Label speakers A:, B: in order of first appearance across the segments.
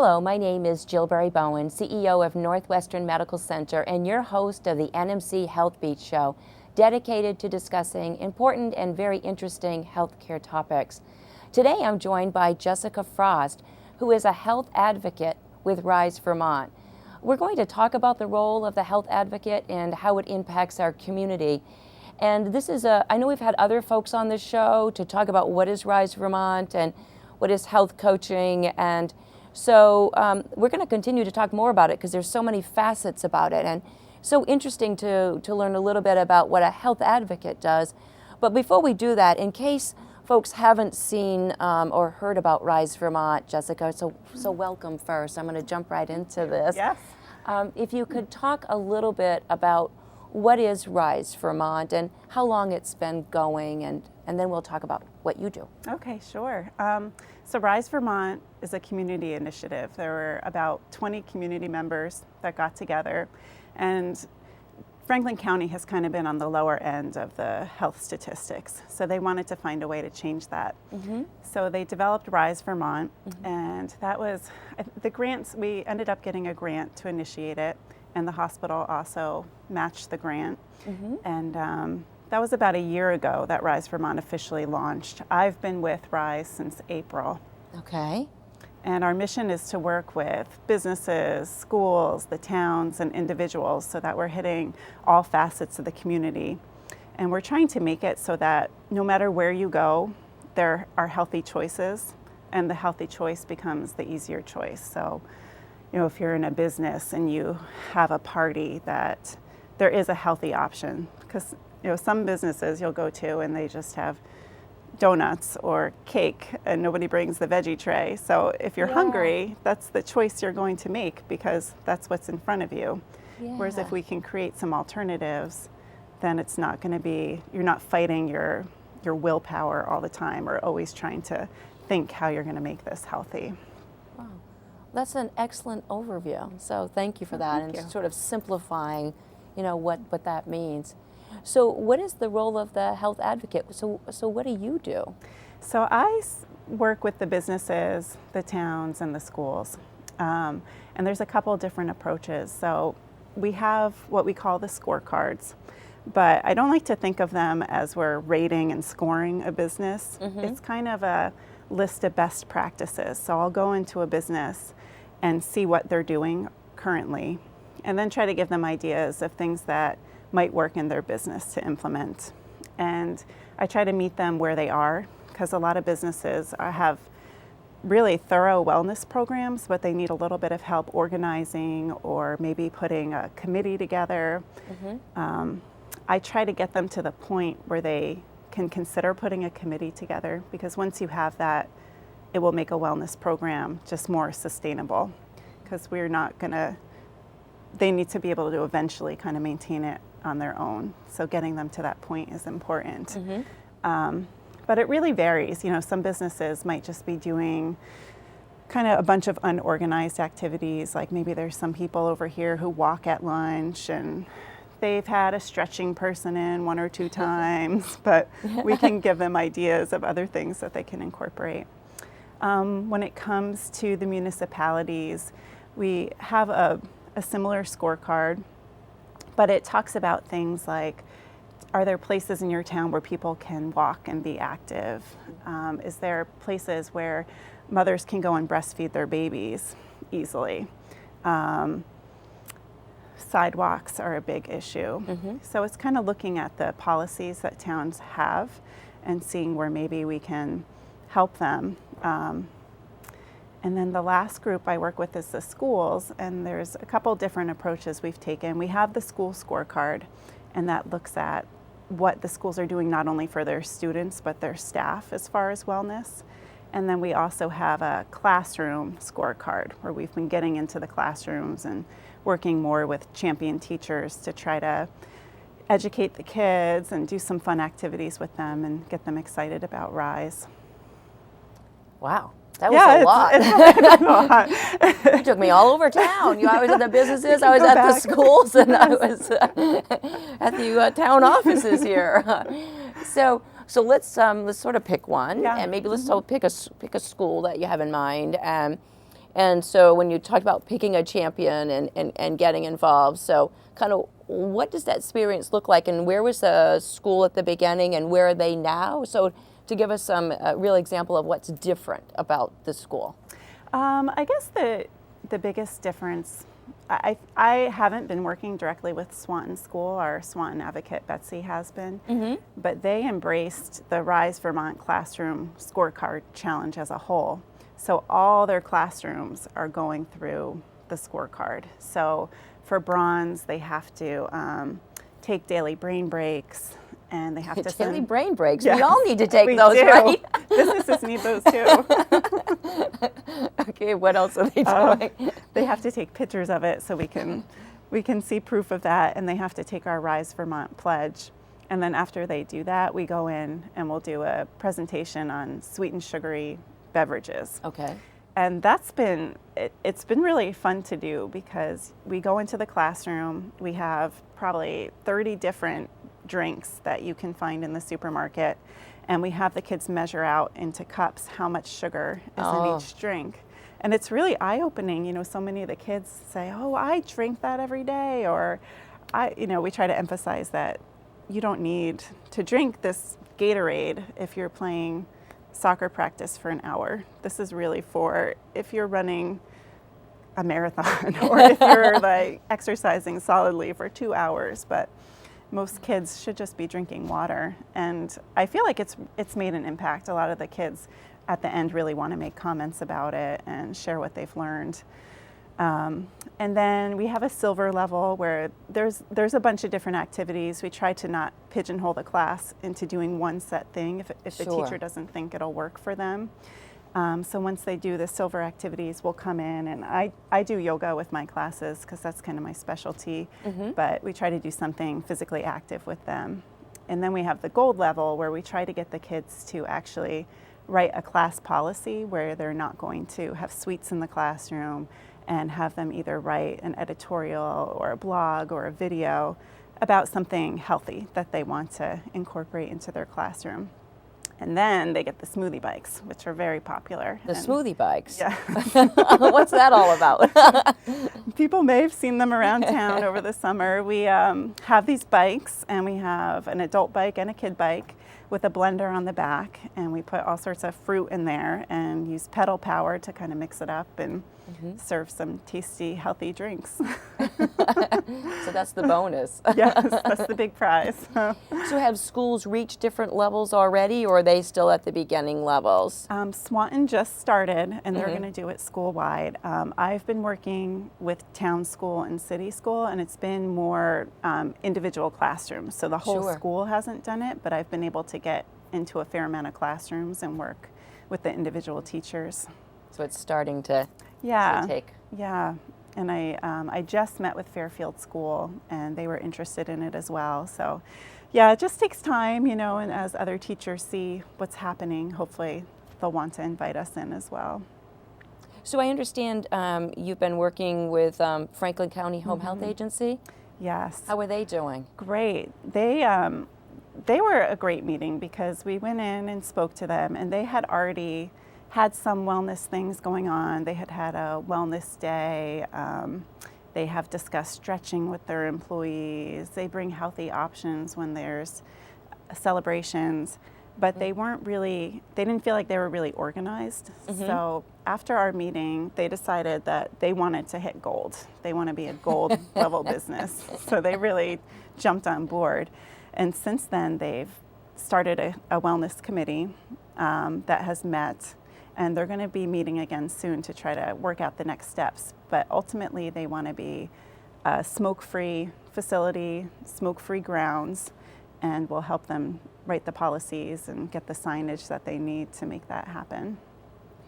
A: Hello, my name is Jill Bowen, CEO of Northwestern Medical Center and your host of the NMC Health Beat Show, dedicated to discussing important and very interesting healthcare topics. Today I'm joined by Jessica Frost, who is a health advocate with Rise Vermont. We're going to talk about the role of the health advocate and how it impacts our community. And this is I know we've had other folks on the show to talk about what is Rise Vermont and what is health coaching, and so we're going to continue to talk more about it because there's so many facets about it and so interesting to learn a little bit about what a health advocate does. But before we do that, in case folks haven't seen or heard about Rise Vermont, Jessica, so welcome first. I'm going to jump right into this.
B: Yes.
A: If you could talk a little bit about what is Rise Vermont and how long it's been going, and then we'll talk about what you do.
B: Okay, sure. So Rise Vermont is a community initiative. There were about 20 community members that got together, and Franklin County has kind of been on the lower end of the health statistics, so they wanted to find a way to change that. Mm-hmm. So they developed Rise Vermont, mm-hmm. and that was the grants. We ended up getting a grant to initiate it, and the hospital also matched the grant. Mm-hmm. And that was about a year ago that Rise Vermont officially launched. I've been with Rise since April.
A: Okay.
B: And our mission is to work with businesses, schools, the towns, and individuals so that we're hitting all facets of the community. And we're trying to make it so that no matter where you go, there are healthy choices, and the healthy choice becomes the easier choice. So, you know, if you're in a business and you have a party, that there is a healthy option, because you know, some businesses you'll go to and they just have donuts or cake and nobody brings the veggie tray. So if you're hungry, that's the choice you're going to make because that's what's in front of you. Yeah. Whereas if we can create some alternatives, then it's not going to be, you're not fighting your willpower all the time or always trying to think how you're going to make this healthy.
A: Wow. That's an excellent overview. So thank you for that.
B: Thank you.
A: Sort of simplifying, you know, what that means. So what is the role of the health advocate? So what do you do?
B: So I work with the businesses, the towns, and the schools. And there's a couple different approaches. So we have what we call the scorecards, but I don't like to think of them as we're rating and scoring a business. Mm-hmm. It's kind of a list of best practices. So I'll go into a business and see what they're doing currently, and then try to give them ideas of things that might work in their business to implement. And I try to meet them where they are, because a lot of businesses have really thorough wellness programs, but they need a little bit of help organizing or maybe putting a committee together. Mm-hmm. I try to get them to the point where they can consider putting a committee together, because once you have that, it will make a wellness program just more sustainable, because we're not gonna, they need to be able to eventually kind of maintain it on their own. So getting them to that point is important. Mm-hmm. But it really varies. You know, some businesses might just be doing kind of a bunch of unorganized activities. Like maybe there's some people over here who walk at lunch and they've had a stretching person in one or two times, but we can give them ideas of other things that they can incorporate. When it comes to the municipalities, we have a similar scorecard, but it talks about things like, are there places in your town where people can walk and be active? Is there places where mothers can go and breastfeed their babies easily? Sidewalks are a big issue. Mm-hmm. So it's kind of looking at the policies that towns have and seeing where maybe we can help them. And then the last group I work with is the schools, and there's a couple different approaches we've taken. We have the school scorecard, and that looks at what the schools are doing not only for their students, but their staff as far as wellness. And then we also have a classroom scorecard where we've been getting into the classrooms and working more with champion teachers to try to educate the kids and do some fun activities with them and get them excited about Rise.
A: Wow. That was a lot.
B: It's a lot.
A: You took me all over town. I was at the businesses, I was at the schools, and I was at the town offices here. So let's sort of pick one, and maybe let's pick a school that you have in mind. And so when you talked about picking a champion and getting involved, so kind of what does that experience look like, and where was the school at the beginning and where are they now? So to give us some real example of what's different about the school.
B: I guess the biggest difference, I haven't been working directly with Swanton School. Our Swanton advocate, Betsy, has been. But they embraced the Rise Vermont Classroom Scorecard Challenge as a whole. So all their classrooms are going through the scorecard. So for bronze, they have to take daily brain breaks, and they have to
A: daily
B: send
A: brain breaks.
B: Yes,
A: We all need to take
B: we
A: those,
B: do.
A: right?
B: Businesses need those too.
A: Okay, what else are they doing?
B: They have to take pictures of it so we can see proof of that, and they have to take our Rise Vermont pledge. And then after they do that, we go in and we'll do a presentation on sweet and sugary beverages.
A: Okay.
B: And it's been really fun to do, because we go into the classroom, we have probably 30 different drinks that you can find in the supermarket, and we have the kids measure out into cups how much sugar is in each drink. And it's really eye-opening. You know, so many of the kids say, oh, I drink that every day, or we try to emphasize that you don't need to drink this Gatorade if you're playing soccer practice for an hour. This is really for if you're running a marathon or if you're like exercising solidly for 2 hours. But most kids should just be drinking water, and I feel like it's made an impact. A lot of the kids at the end really want to make comments about it and share what they've learned. And then we have a silver level where there's a bunch of different activities. We try to not pigeonhole the class into doing one set thing if the teacher doesn't think it'll work for them. So once they do the silver activities, we'll come in, and I do yoga with my classes because that's kind of my specialty, but we try to do something physically active with them. And then we have the gold level where we try to get the kids to actually write a class policy where they're not going to have sweets in the classroom, and have them either write an editorial or a blog or a video about something healthy that they want to incorporate into their classroom. And then they get the smoothie bikes, which are very popular.
A: The smoothie bikes?
B: Yeah.
A: What's that all about?
B: People may have seen them around town over the summer. We have these bikes, and we have an adult bike and a kid bike with a blender on the back, and we put all sorts of fruit in there and use pedal power to kind of mix it up and serve some tasty, healthy drinks.
A: So that's the bonus.
B: Yes, that's the big prize.
A: So have schools reached different levels already, or are they still at the beginning levels?
B: Swanton just started, and they're going to do it school-wide. I've been working with town school and city school, and it's been more individual classrooms. So the whole school hasn't done it, but I've been able to get into a fair amount of classrooms and work with the individual teachers.
A: So it's starting to take.
B: Yeah. And I just met with Fairfield School, and they were interested in it as well. So, yeah, it just takes time, and as other teachers see what's happening, hopefully they'll want to invite us in as well.
A: So I understand you've been working with Franklin County Home Health Agency?
B: Yes.
A: How are they doing?
B: Great. They were a great meeting because we went in and spoke to them, and they had already had some wellness things going on. They had had a wellness day. They have discussed stretching with their employees. They bring healthy options when there's celebrations, but they didn't feel like they were really organized. So after our meeting, they decided that they wanted to hit gold. They want to be a gold level business. So they really jumped on board. And since then, they've started a wellness committee that has met, and they're going to be meeting again soon to try to work out the next steps. But ultimately, they want to be a smoke-free facility, smoke-free grounds, and we'll help them write the policies and get the signage that they need to make that happen.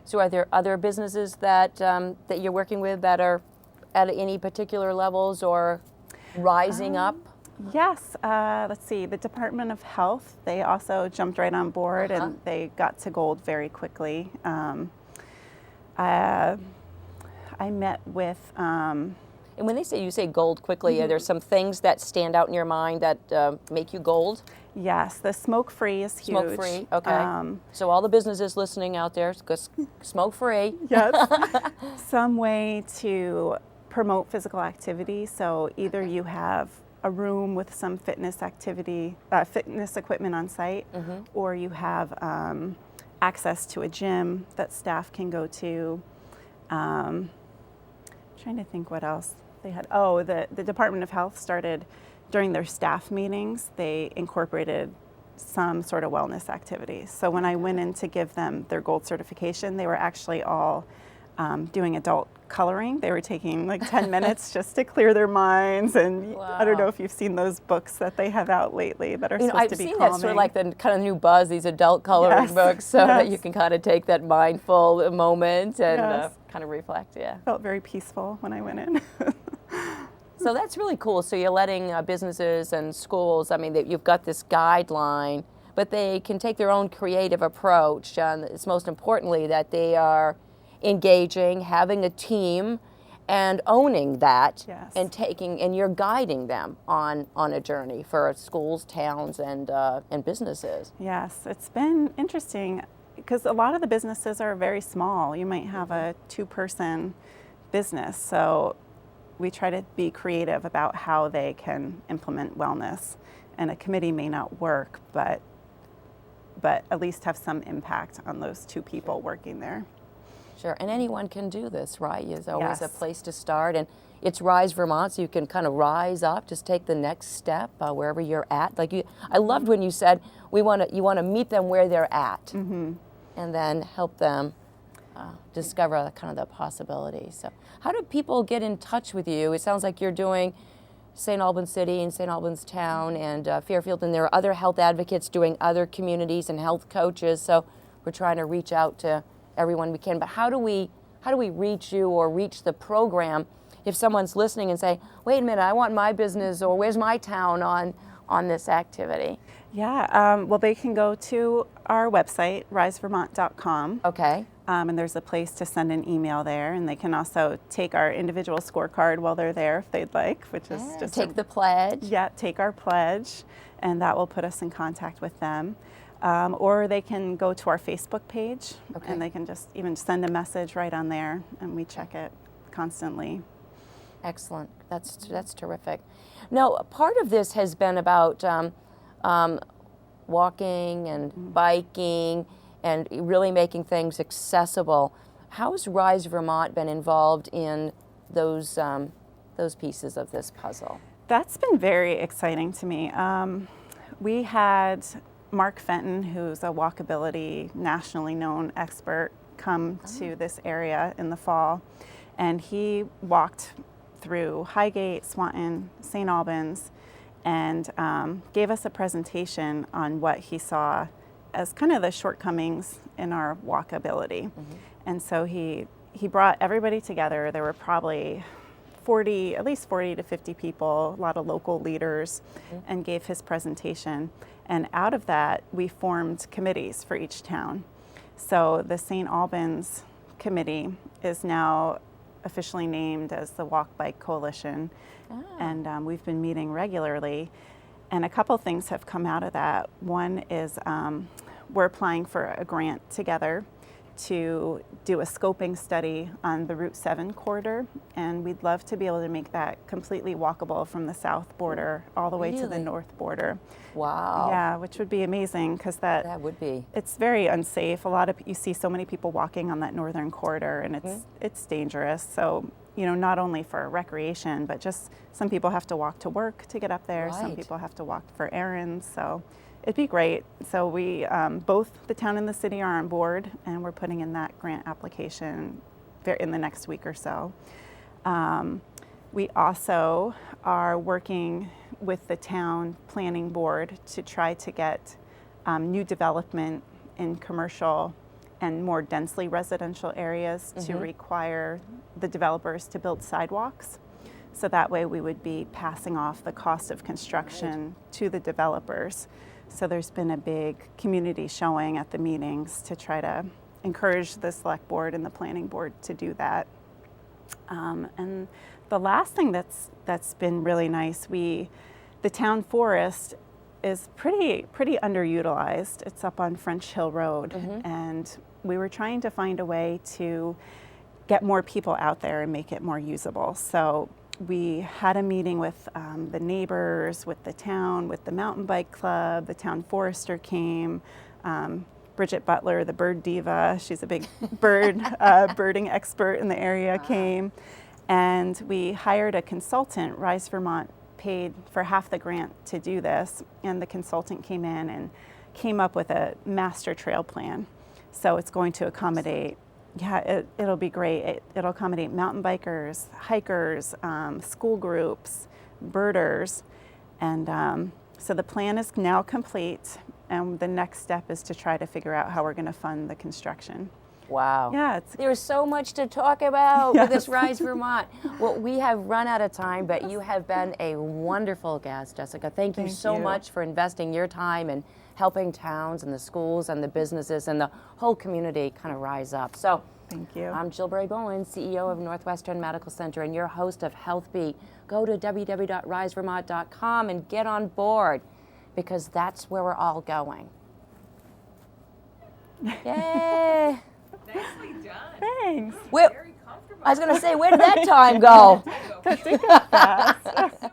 A: So are there other businesses that you're working with that are at any particular levels or rising up?
B: Yes, let's see, the Department of Health, they also jumped right on board and they got to gold very quickly. I met with
A: And when you say gold quickly, are there some things that stand out in your mind that make you gold?
B: Yes, the smoke-free is huge.
A: Smoke-free, okay. So all the businesses listening out there, smoke-free.
B: Yes. Some way to promote physical activity. So either you have a room with some fitness equipment on site, or you have access to a gym that staff can go to. Trying to think what else they had. Oh, the Department of Health started during their staff meetings, they incorporated some sort of wellness activities. So when I went in to give them their gold certification, they were actually all doing adult coloring. They were taking like 10 minutes just to clear their minds. And
A: wow.
B: I don't know if you've seen those books that they have out lately that are supposed to be calming.
A: I've seen that sort of like the kind of new buzz, these adult coloring books, so that you can kind of take that mindful moment and kind of reflect. Yeah.
B: Felt very peaceful when I went in.
A: So that's really cool. So you're letting businesses and schools, I mean, that you've got this guideline, but they can take their own creative approach. And it's most importantly that they are engaging, having a team, and owning that, and you're guiding them on a journey for schools, towns, and businesses.
B: Yes, it's been interesting because a lot of the businesses are very small. You might have a 2-person business, so we try to be creative about how they can implement wellness. And a committee may not work, but at least have some impact on those 2 people working there.
A: Sure, and anyone can do this, right? There's always a place to start, and it's Rise Vermont, so you can kind of rise up, just take the next step wherever you're at. I loved when you said you want to meet them where they're at, and then help them discover kind of the possibilities. So how do people get in touch with you? It sounds like you're doing St. Albans City and St. Albans Town and Fairfield, and there are other health advocates doing other communities and health coaches. So we're trying to reach out to everyone we can. But how do we reach you or reach the program if someone's listening and say, wait a minute, I want my business, or where's my town on this activity?
B: Yeah, well, they can go to our website, RiseVermont.com.
A: Okay.
B: And there's a place to send an email there, and they can also take our individual scorecard while they're there if they'd like, which is just
A: take the pledge.
B: Yeah, take our pledge, and that will put us in contact with them. Or they can go to our Facebook page, and they can just even send a message right on there, and we check it constantly.
A: Excellent. That's terrific. Now, part of this has been about walking and biking and really making things accessible. How has Rise Vermont been involved in those pieces of this puzzle?
B: That's been very exciting to me. We had Mark Fenton, who's a walkability nationally known expert, come to this area in the fall, and he walked through Highgate, Swanton, St. Albans, and gave us a presentation on what he saw as kind of the shortcomings in our walkability. And so he brought everybody together. There were probably at least 40 to 50 people, a lot of local leaders, and gave his presentation. And out of that, we formed committees for each town. So the St. Albans committee is now officially named as the Walk Bike Coalition. And we've been meeting regularly. And a couple things have come out of that. One is we're applying for a grant together to do a scoping study on the Route 7 corridor, and we'd love to be able to make that completely walkable from the south border all the way to the north border.
A: Wow.
B: Yeah, which would be amazing because that
A: would be.
B: It's very unsafe. You see so many people walking on that northern corridor, and it's dangerous. So, not only for recreation, but just some people have to walk to work to get up there.
A: Right.
B: Some people have to walk for errands. So it'd be great. So we, both the town and the city are on board, and we're putting in that grant application in the next week or so. We also are working with the town planning board to try to get new development in commercial and more densely residential areas to require the developers to build sidewalks. So that way we would be passing off the cost of construction to the developers. So there's been a big community showing at the meetings to try to encourage the select board and the planning board to do that. And the last thing that's been really nice, the town forest is pretty underutilized. It's up on French Hill Road, and we were trying to find a way to get more people out there and make it more usable. So we had a meeting with the neighbors, with the town, with the mountain bike club. The town forester came. Bridget Butler, the bird diva, she's a big birding expert in the area, came. And we hired a consultant. Rise Vermont paid for half the grant to do this. And the consultant came in and came up with a master trail plan. So it's going to accommodate, it'll be great. It'll accommodate mountain bikers, hikers, school groups, birders. And so the plan is now complete. And the next step is to try to figure out how we're going to fund the construction.
A: Wow.
B: Yeah,
A: there's so much to talk about with this Rise Vermont. Well, we have run out of time, but you have been a wonderful guest, Jessica. Thank you so much for investing your time and helping towns and the schools and the businesses and the whole community kind of rise up. So
B: thank you.
A: I'm Jill Bowen, CEO of Northwestern Medical Center and your host of Health Beat. Go to www.risevermont.com and get on board, because that's where we're all going. Yay!
C: Nicely done.
B: Thanks.
C: Very comfortable.
A: I was going to say, where did that time go?
B: That did go fast.